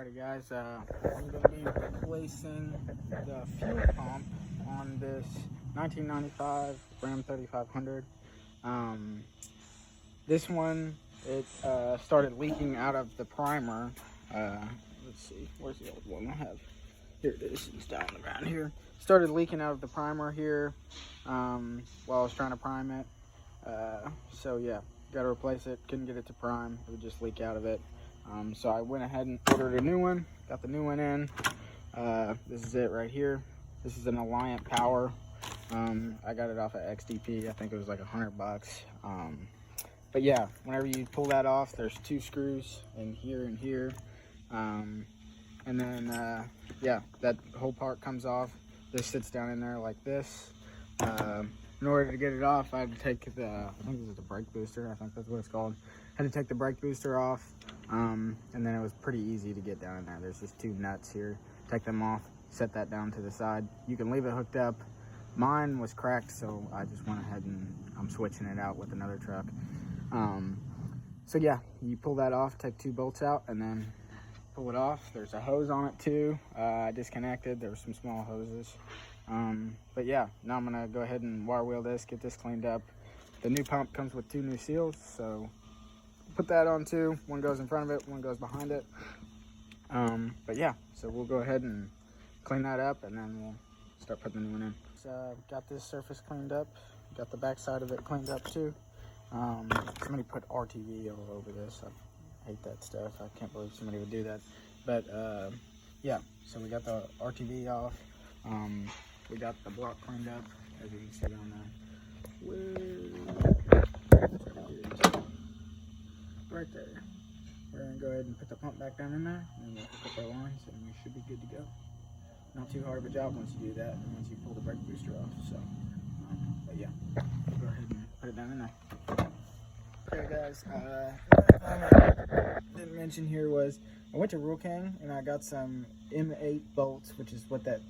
Alrighty guys, I'm going to be replacing the fuel pump on this 1995 Ram 3500. This one, it started leaking out of the primer. Let's see, where's the old one I have? Here it is, it's down around here. Started leaking out of the primer here while I was trying to prime it. So yeah, got to replace it. Couldn't get it to prime, it would just leak out of it. So I went ahead and ordered a new one, got the new one in. This is it right here. This is an Alliant Power. I got it off of XDP. I think it was like $100. But yeah, whenever you pull that off, there's two screws in here and here. And then, yeah, that whole part comes off. This sits down in there like this. In order to get it off, I had to take the, I think this is the brake booster. I think that's what it's called. I had to take the brake booster off. And then it was pretty easy to get down in there. There's just two nuts here. Take them off, set that down to the side. You can leave it hooked up. Mine was cracked, so I just went ahead and I'm switching it out with another truck. So yeah, you pull that off, take two bolts out, and then pull it off. There's a hose on it too. I disconnected. There were some small hoses. But yeah, now I'm gonna go ahead and wire wheel this, get this cleaned up. The new pump comes with two new seals, so put that on too. One goes in front of it, one goes behind it. But yeah, so we'll go ahead and clean that up, and then we'll start putting the new one in. So got this surface cleaned up, got the back side of it cleaned up too. Somebody put RTV all over this. I hate that stuff. I can't believe somebody would do that. But yeah, so we got the RTV off. We got the block cleaned up, as you can see on there. Right there. We're gonna go ahead and put the pump back down in there, and we'll hook up our lines, and we should be good to go. Not too hard of a job once you do that, and once you pull the brake booster off. So, but yeah, go ahead and put it down in there. Okay, guys. What I didn't mention here was I went to Rule King and I got some M8 bolts, which is what that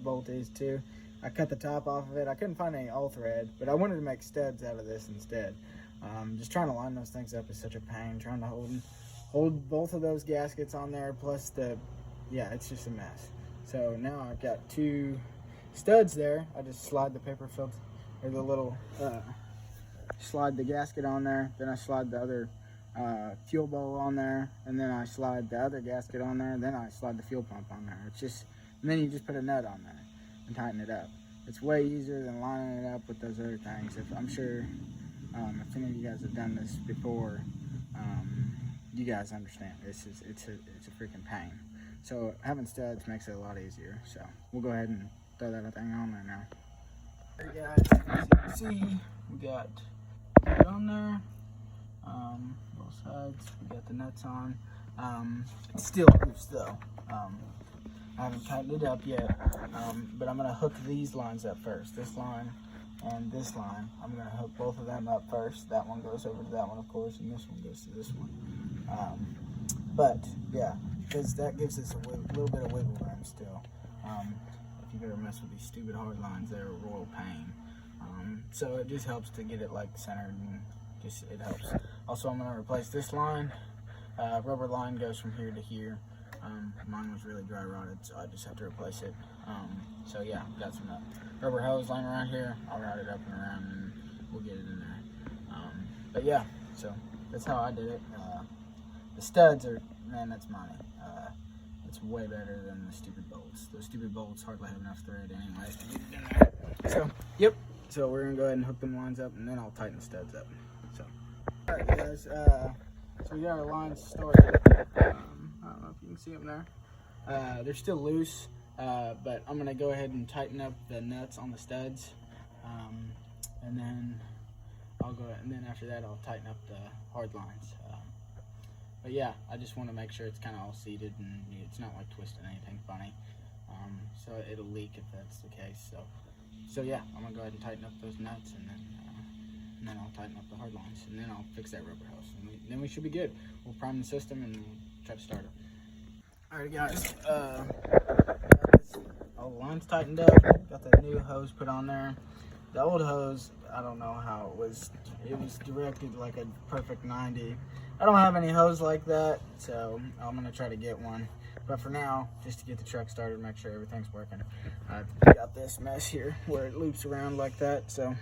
bolt is too. I cut the top off of it. I couldn't find any all thread, but I wanted to make studs out of this instead. Just trying to line those things up is such a pain. Trying to hold both of those gaskets on there, plus yeah, it's just a mess. So now I've got two studs there. I just slide the paper filter, or the little, slide the gasket on there. Then I slide the other fuel bowl on there, and then I slide the other gasket on there, and then I slide the fuel pump on there. It's just, and then you just put a nut on there and tighten it up. It's way easier than lining it up with those other things. I'm sure if any of you guys have done this before, you guys understand. It's a freaking pain. So having studs makes it a lot easier. So we'll go ahead and throw that thing on there now. Hey guys, as you can see, we got it on there. Both sides. We got the nuts on. It's still loose though. I haven't tightened it up yet, but I'm gonna hook these lines up first. This line and this line. I'm gonna hook both of them up first. That one goes over to that one, of course, and this one goes to this one. But yeah, because that gives us a little bit of wiggle room still. If you've ever messed with these stupid hard lines, they're a royal pain. So it just helps to get it like centered, and just it helps. Also, I'm gonna replace this line. Rubber line goes from here to here. Mine was really dry rotted, so I just have to replace it. So yeah, got some rubber hose laying around here. I'll route it up and around, and we'll get it in there. But yeah, so that's how I did it. The studs are, man, that's money. It's way better than the stupid bolts. Those stupid bolts hardly have enough thread anyways to get it in there. So, yep. So we're gonna go ahead and hook them lines up, and then I'll tighten the studs up. So, all right, guys. So we got our lines started. I don't know if you can see them there. They're still loose, but I'm gonna go ahead and tighten up the nuts on the studs, and then after that I'll tighten up the hard lines. But yeah, I just want to make sure it's kind of all seated and it's not like twisting anything funny. So it'll leak if that's the case. So yeah, I'm gonna go ahead and tighten up those nuts, and then I'll tighten up the hard lines, and then I'll fix that rubber hose, and then we should be good. We'll prime the system and we'll try to start it. Alright guys, all the lines tightened up, got the new hose put on there. The old hose, I don't know how it was directed like a perfect 90. I don't have any hose like that, so I'm gonna try to get one. But for now, just to get the truck started, make sure everything's working, I got this mess here where it loops around like that. So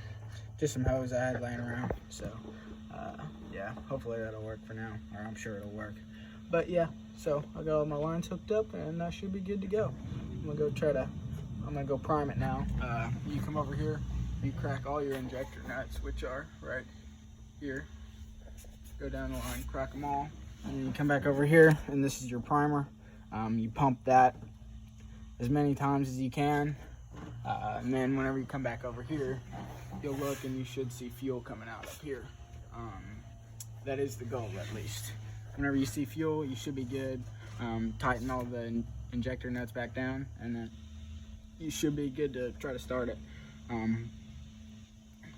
just some hose I had laying around. So yeah, hopefully that'll work for now, or I'm sure it'll work. But yeah, so I got all my lines hooked up and I should be good to go. I'm gonna go prime it now. You come over here, you crack all your injector nuts, which are right here. Go down the line, crack them all. And then you come back over here, and this is your primer. You pump that as many times as you can. And then whenever you come back over here, you'll look and you should see fuel coming out up here. That is the goal, at least. Whenever you see fuel, you should be good. Tighten all the injector nuts back down, and then you should be good to try to start it.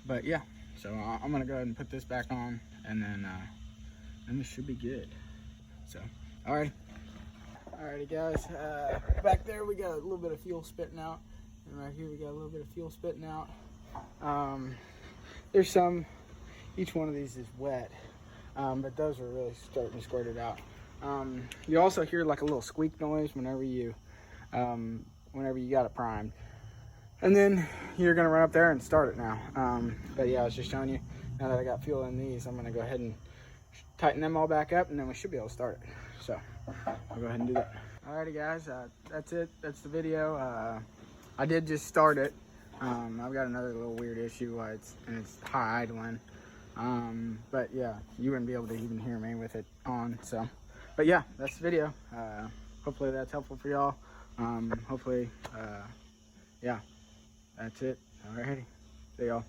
But yeah, so I'm gonna go ahead and put this back on, and then this should be good. So, alrighty guys, back there we got a little bit of fuel spitting out, and right here we got a little bit of fuel spitting out. There's some, each one of these is wet, but those are really starting to squirt it out. You also hear like a little squeak noise whenever you got it primed. And then you're gonna run up there and start it now. But yeah, I was just showing you, now that I got fuel in these, I'm gonna go ahead and tighten them all back up, and then we should be able to start it. So I'll go ahead and do that. Alrighty guys, that's it, that's the video. I did just start it. I've got another little weird issue why it's high idling. But yeah, you wouldn't be able to even hear me with it on, so. But yeah, that's the video. Hopefully that's helpful for y'all. Hopefully, yeah, that's it. Alrighty, see y'all.